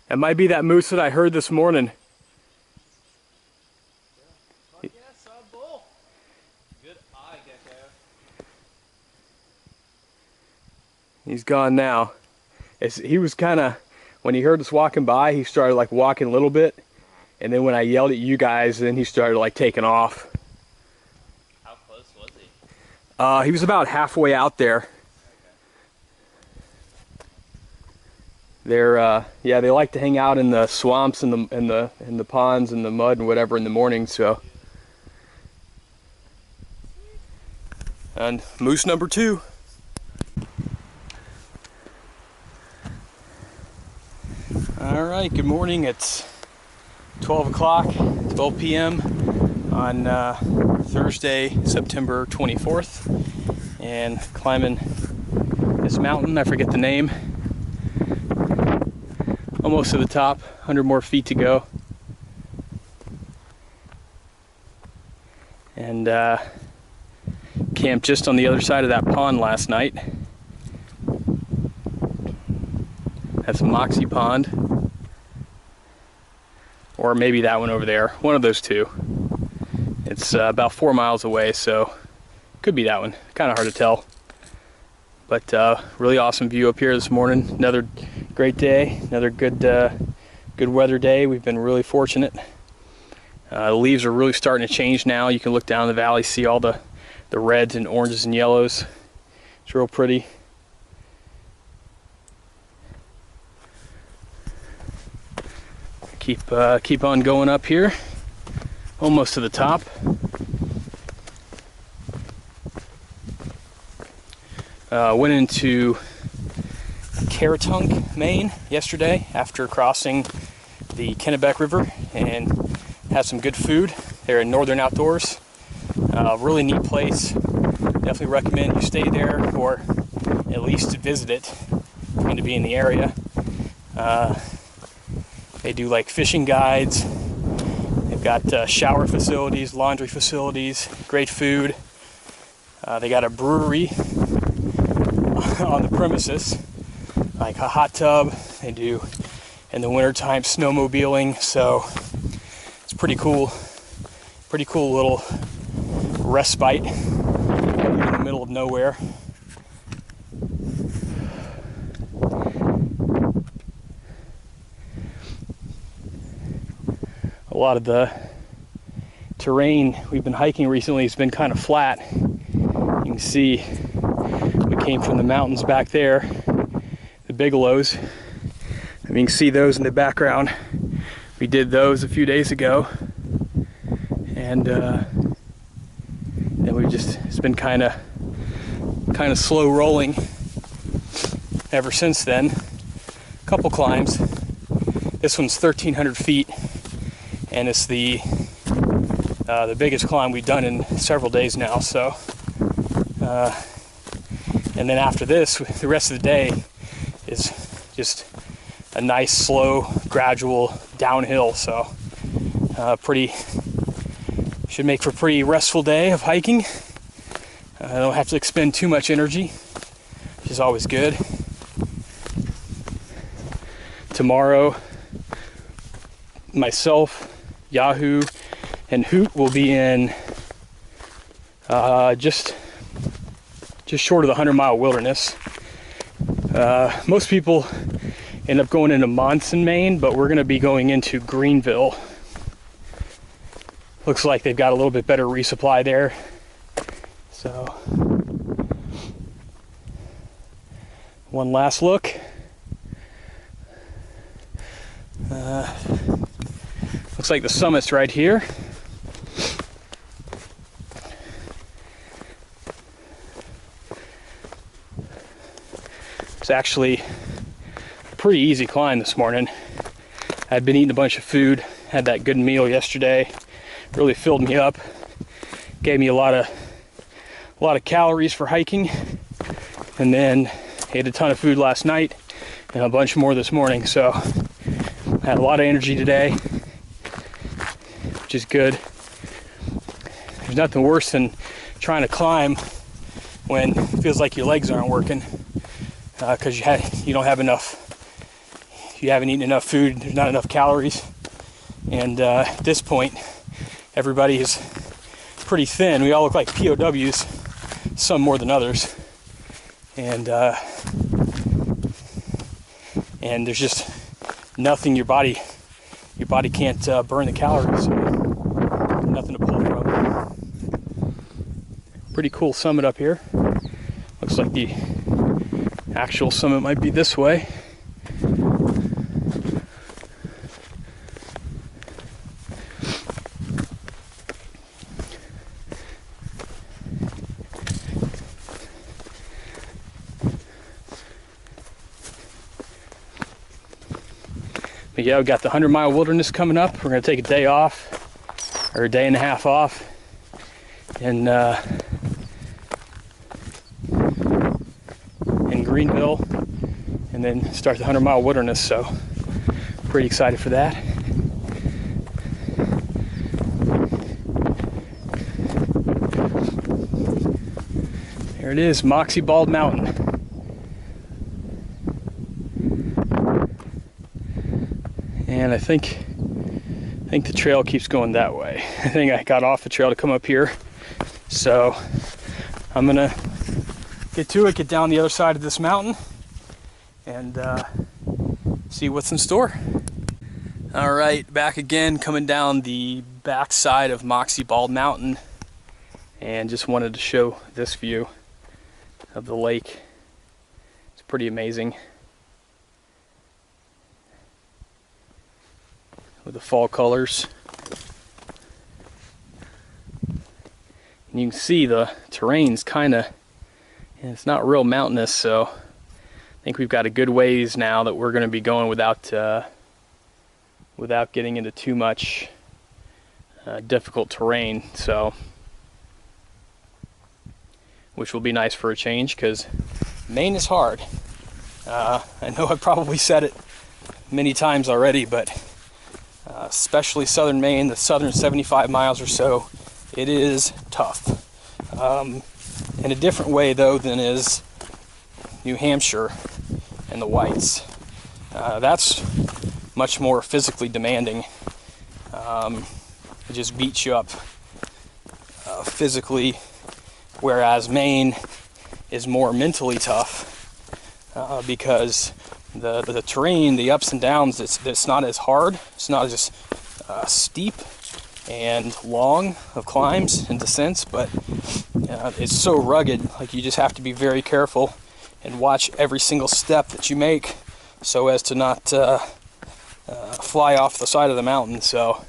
That might be that moose that I heard this morning. Yeah, saw a bull. Good eye, Gekko. He's gone now. He was kind of, when he heard us walking by, he started like walking a little bit. And then when I yelled at you guys, then he started like taking off. How close was he? He was about halfway out there. They're yeah, they like to hang out in the swamps and the ponds and the mud and whatever in the morning. So, and moose number 2. All right, good morning. It's 12 o'clock, 12 p.m. on Thursday, September 24th, and climbing this mountain. I forget the name. Almost to the top, 100 more feet to go. And camped just on the other side of that pond last night. That's Moxie Pond. Or maybe that one over there. One of those two. It's about 4 miles away, so could be that one. Kind of hard to tell. But really awesome view up here this morning. Another great day, another good weather day. We've been really fortunate. The leaves are really starting to change now. You can look down the valley, see all the reds and oranges and yellows. It's real pretty. Keep on going up here, almost to the top. Went into Caratunk, Maine yesterday after crossing the Kennebec River and had some good food there in Northern Outdoors. Really neat place. Definitely recommend you stay there or at least visit it if you're going to be in the area. They do like fishing guides. They've got shower facilities, laundry facilities, great food. They got a brewery on the premises, like a hot tub. They do in the wintertime snowmobiling, so it's pretty cool little respite in the middle of nowhere. A lot of the terrain we've been hiking recently has been kind of flat. You can see we came from the mountains back there, the Bigelows. You can see those in the background. We did those a few days ago, and then it's been kind of slow rolling ever since then. A couple climbs. This one's 1,300 feet, and it's the biggest climb we've done in several days now. So. And then after this, the rest of the day is just a nice, slow, gradual downhill. So should make for a pretty restful day of hiking. I don't have to expend too much energy, which is always good. Tomorrow, myself, Yahoo, and Hoot will be in just short of the 100-mile wilderness. Most people end up going into Monson, Maine, but we're going to be going into Greenville. Looks like they've got a little bit better resupply there. So, one last look. Looks like the summit's right here. It's actually a pretty easy climb this morning. I'd been eating a bunch of food, had that good meal yesterday, really filled me up, gave me a lot of calories for hiking, and then ate a ton of food last night and a bunch more this morning. So I had a lot of energy today, which is good. There's nothing worse than trying to climb when it feels like your legs aren't working. Because you don't have enough you haven't eaten enough food, there's not enough calories. And at this point, everybody is pretty thin. We all look like POWs, some more than others. And there's just nothing your body can't burn the calories. So nothing to pull from. Pretty cool summit up here. Looks like the actual summit might be this way. But yeah, we got the 100-mile wilderness coming up. We're gonna take a day off, or a day and a half off, in Greenville, and then start the 100-mile wilderness. So, pretty excited for that. There it is, Moxie Bald Mountain. And I think the trail keeps going that way. I think I got off the trail to come up here. So I'm gonna get to it, get down the other side of this mountain, and see what's in store. All right, back again, coming down the back side of Moxie Bald Mountain, and just wanted to show this view of the lake. It's pretty amazing. With the fall colors. And you can see the terrain's kinda, it's not real mountainous, so I think we've got a good ways now that we're gonna be going without getting into too much difficult terrain, so which will be nice for a change, because Maine is hard. I know I've probably said it many times already, but especially southern Maine, the southern 75 miles or so, it is tough. In a different way, though, than is New Hampshire and the Whites. That's much more physically demanding. It just beats you up physically, whereas Maine is more mentally tough because the terrain, the ups and downs, it's not as hard, it's not as steep and long of climbs and descents, but it's so rugged, like you just have to be very careful and watch every single step that you make so as to not fly off the side of the mountain. So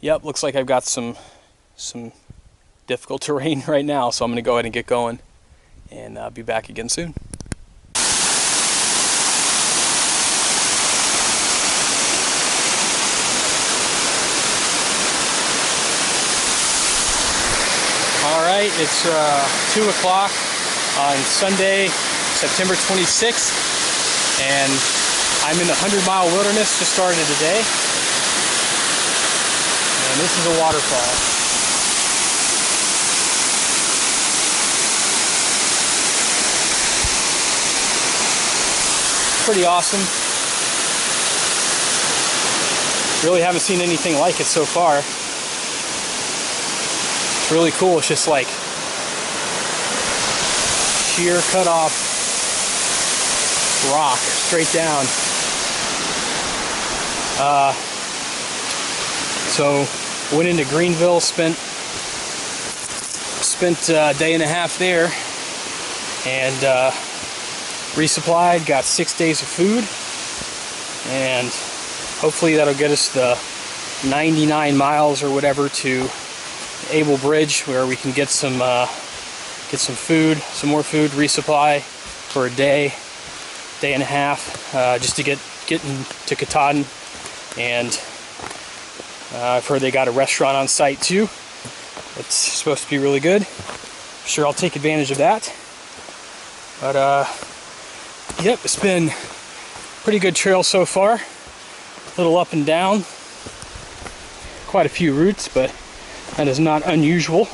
yep, looks like I've got some difficult terrain right now, so I'm gonna go ahead and get going, and I'll be back again soon. All right, it's 2 o'clock on Sunday, September 26th, and I'm in the 100-mile wilderness, just started today, and this is a waterfall. Pretty awesome. Really haven't seen anything like it so far. It's really cool. It's just like sheer cut off rock straight down. So went into Greenville, spent a day and a half there, and resupplied, got 6 days of food, and hopefully that'll get us the 99 miles or whatever to Able Bridge, where we can get some food, some more food, resupply for a day and a half, just to get into Caratunk. And I've heard they got a restaurant on site too. It's supposed to be really good. I'm sure I'll take advantage of that. But yep, it's been pretty good trail so far. A little up and down. Quite a few routes, but that is not unusual.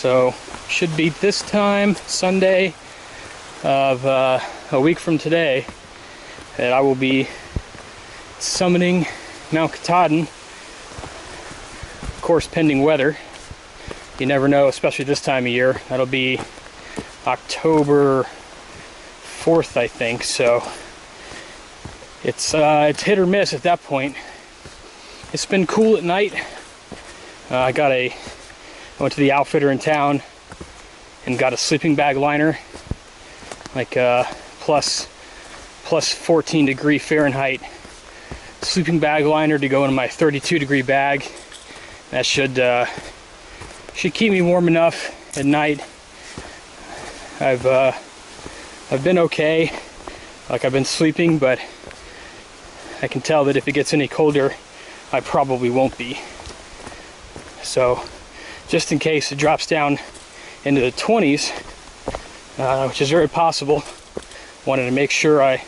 So should be this time, Sunday of a week from today, that I will be summiting Mount Katahdin. Of course, pending weather. You never know, especially this time of year. That'll be October 4th, I think. So it's hit or miss at that point. It's been cool at night. I went to the outfitter in town and got a sleeping bag liner, like plus 14 degree Fahrenheit sleeping bag liner to go in my 32 degree bag. That should keep me warm enough at night. I've been okay, like I've been sleeping, but I can tell that if it gets any colder, I probably won't be. So just in case it drops down into the 20s, which is very possible, wanted to make sure I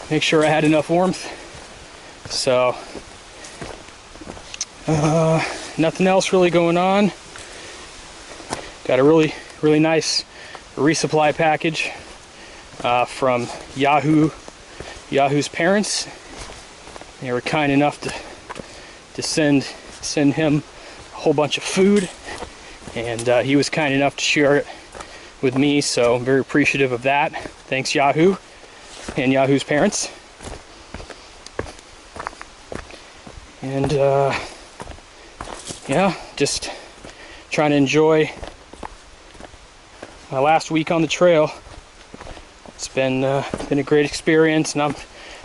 had enough warmth. So nothing else really going on. Got a really nice resupply package from Yahoo's parents. They were kind enough to send him a whole bunch of food, and he was kind enough to share it with me, so I'm very appreciative of that. Thanks, Yahoo and Yahoo's parents. And yeah, just trying to enjoy my last week on the trail. It's been a great experience, and I'm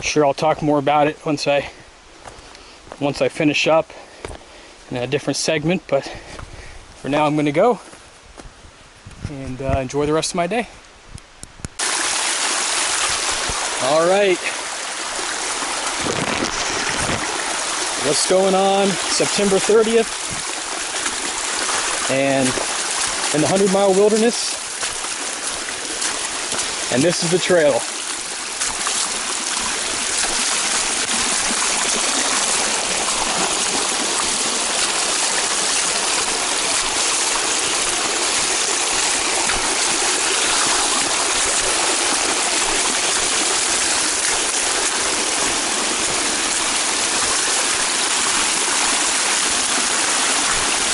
sure I'll talk more about it once I finish up in a different segment. But for now, I'm going to go and enjoy the rest of my day. All right, what's going on? September 30th, and in the 100-mile wilderness, and this is the trail.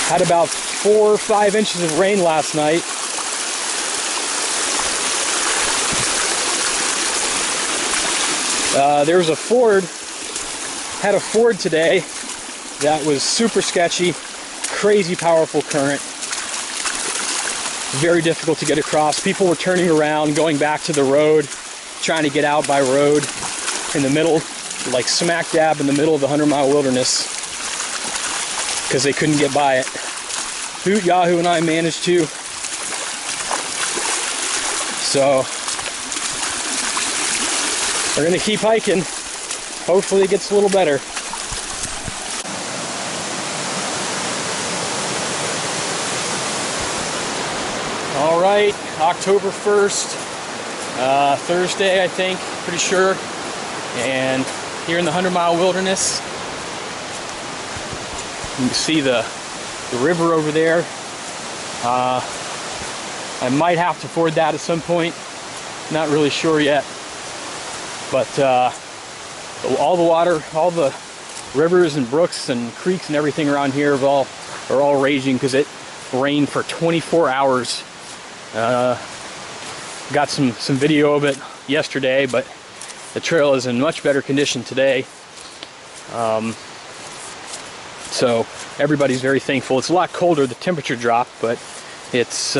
Had about 4 or 5 inches of rain last night. There's a ford, had a ford today that was super sketchy, crazy powerful current, very difficult to get across. People were turning around, going back to the road, trying to get out by road in the middle, like smack dab in the middle of the 100-mile wilderness, because they couldn't get by it. Yahoo and I managed to. So we're gonna keep hiking. Hopefully it gets a little better. All right, October 1st, Thursday, I think, pretty sure. And here in the 100-mile wilderness, you can see the river over there. I might have to ford that at some point. Not really sure yet. But all the water, all the rivers and brooks and creeks and everything around here are all raging because it rained for 24 hours. Got some video of it yesterday, but the trail is in much better condition today. So everybody's very thankful. It's a lot colder, the temperature dropped, but it's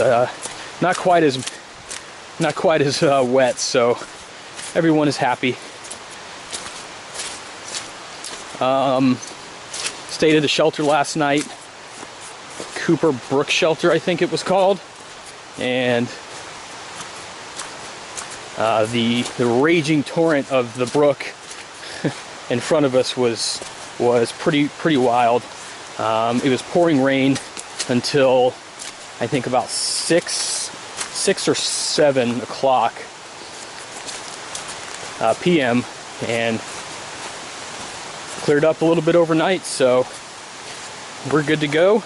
not quite as wet, so everyone is happy. Stayed at a shelter last night, Cooper Brook Shelter, I think it was called, and the raging torrent of the brook in front of us was pretty wild. It was pouring rain until I think about 6 or 7 o'clock p.m. and cleared up a little bit overnight, so we're good to go.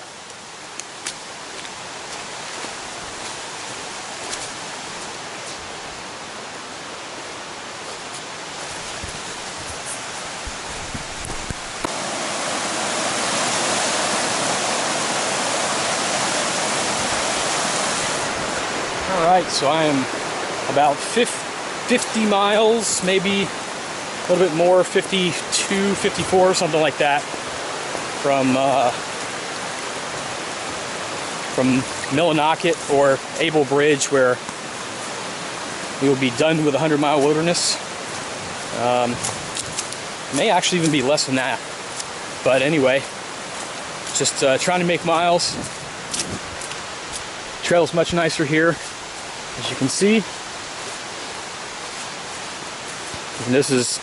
Alright, so I am about 50 miles, maybe a little bit more, 52, 54, something like that, from Millinocket or Able Bridge, where we will be done with the 100-mile wilderness. May actually even be less than that. But anyway, just trying to make miles. Trail is much nicer here, as you can see. And this is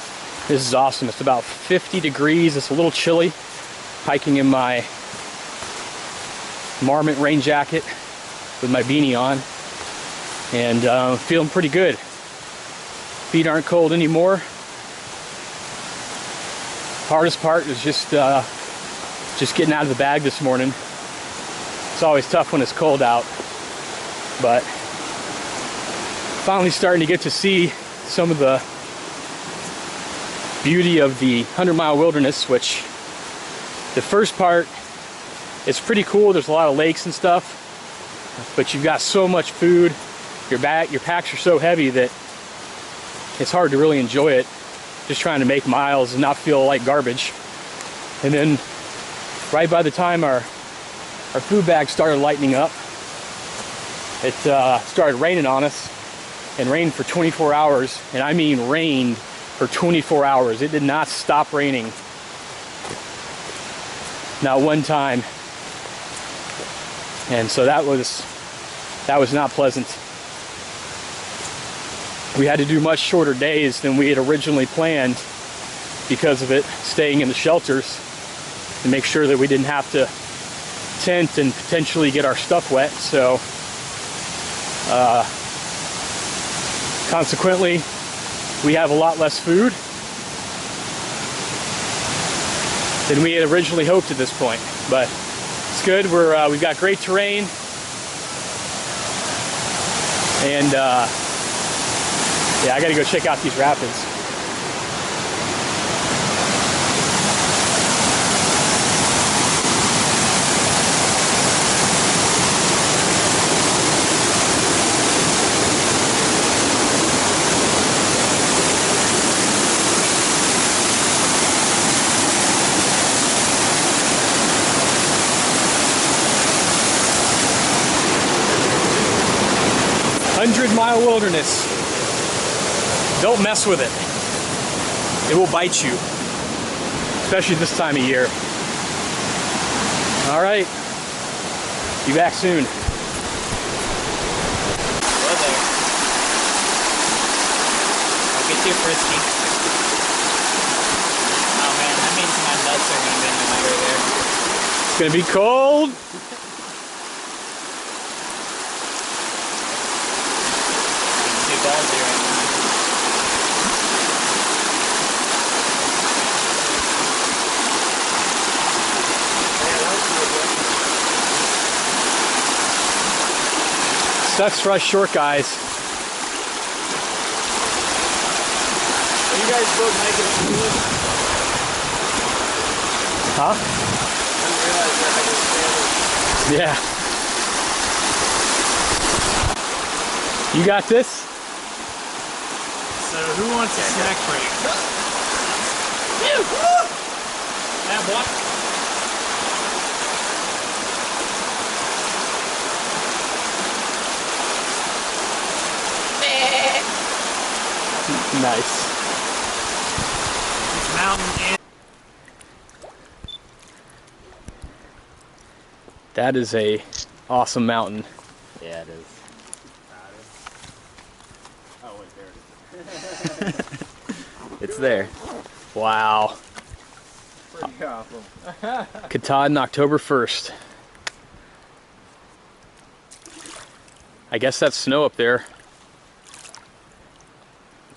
awesome. It's about 50 degrees. It's a little chilly. Hiking in my marmot rain jacket with my beanie on, and feeling pretty good. Feet aren't cold anymore. Hardest part is just getting out of the bag this morning. It's always tough when it's cold out, but finally starting to get to see some of the beauty of the 100-mile wilderness, which the first part is pretty cool. There's a lot of lakes and stuff, but you've got so much food. Your packs are so heavy that it's hard to really enjoy it. Just trying to make miles and not feel like garbage. And then right by the time our food bags started lightening up, it started raining on us, and rained for 24 hours. And I mean rained for 24 hours. It did not stop raining. Not one time. And so that was not pleasant. We had to do much shorter days than we had originally planned because of it, staying in the shelters to make sure that we didn't have to tent and potentially get our stuff wet. So consequently, we have a lot less food than we had originally hoped at this point. But it's good. We've got great terrain, and yeah, I gotta go check out these rapids. Mile wilderness. Don't mess with it. It will bite you, especially this time of year. All right, be back soon. Hello there. Don't get too frisky. Oh man, that means my nuts are gonna be in the mire there. It's gonna be cold. Too ballsy right now. Sucks for us short guys. Are you guys both hiking sandals? Huh? I didn't realize you're hiking sandals. Yeah. You got this? So who wants a snack break? You! Have what? Nice. It's mountain and That is a awesome mountain. yeah, it is. Oh wait, there it is. It's there. Wow. Pretty awesome. Katahdin, October 1st. I guess that's snow up there.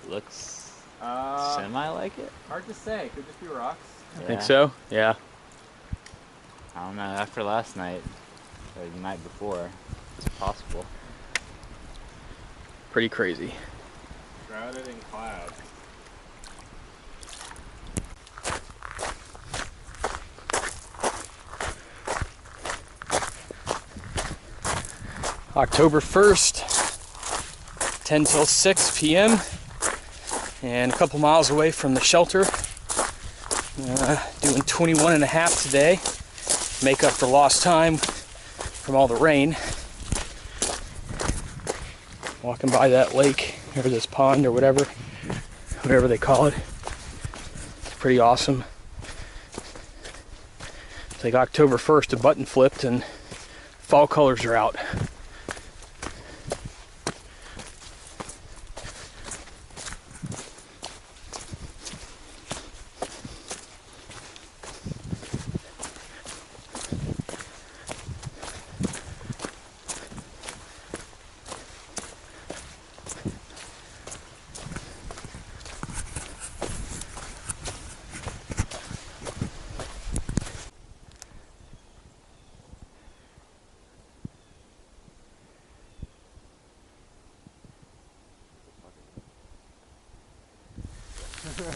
Looks semi like it. Hard to say. Could just be rocks. I think so, yeah. I don't know. After last night, or the night before, it's possible. Pretty crazy. Shrouded in clouds. October 1st. 10 till 6 p.m. and a couple miles away from the shelter. Doing 21.5 today. Make up for lost time from all the rain. Walking by that lake or this pond or whatever they call it. It's pretty awesome. It's like October 1st, a button flipped and fall colors are out.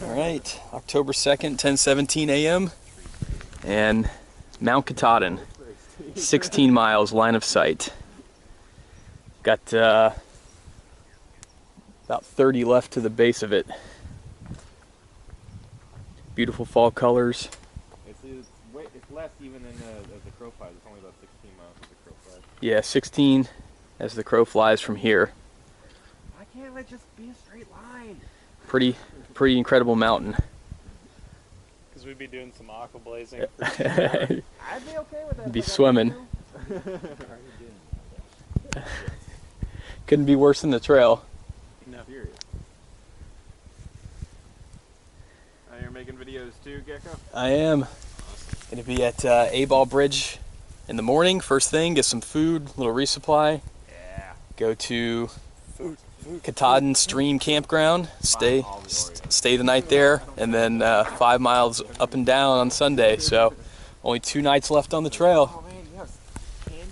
All right, October 2nd, 10:17 a.m. and Mount Katahdin, 16 miles line of sight. Got about 30 left to the base of it. Beautiful fall colors. It's less even than as the crow flies. It's only about 16 miles as the crow flies. Yeah, 16 as the crow flies from here. Why can't it just be a straight line? Pretty incredible mountain. Because we'd be doing some aqua blazing. I'd be okay with that. be swimming. Couldn't be worse than the trail. No, furious. You're making videos too, Gekko? I am. Gonna be at A-Ball Bridge in the morning, first thing, get some food, a little resupply. Yeah. Go to Katahdin Stream Campground, stay the night there, and then 5 miles up and down on Sunday. So only 2 nights left on the trail. Oh man, yes. Candy?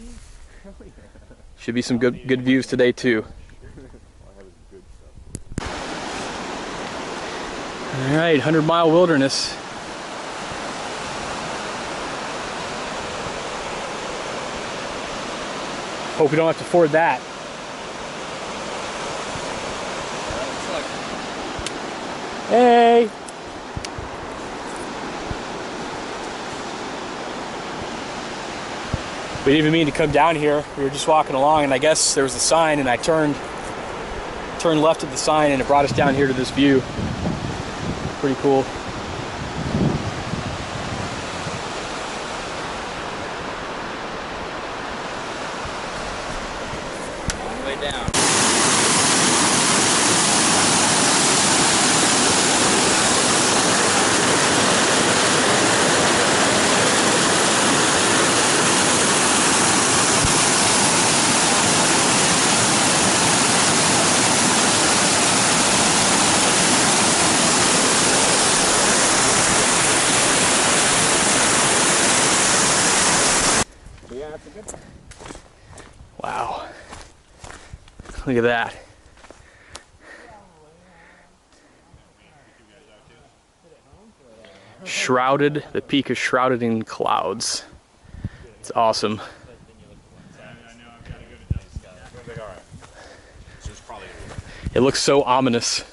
Oh, yeah. Should be some good views today too. All right, 100-mile wilderness. Hope we don't have to ford that. Hey! We didn't even mean to come down here. We were just walking along, and I guess there was a sign, and I turned left at the sign, and it brought us down here to this view. Pretty cool. Long way down. Wow. Look at that. Shrouded, the peak is shrouded in clouds. It's awesome. It looks so ominous.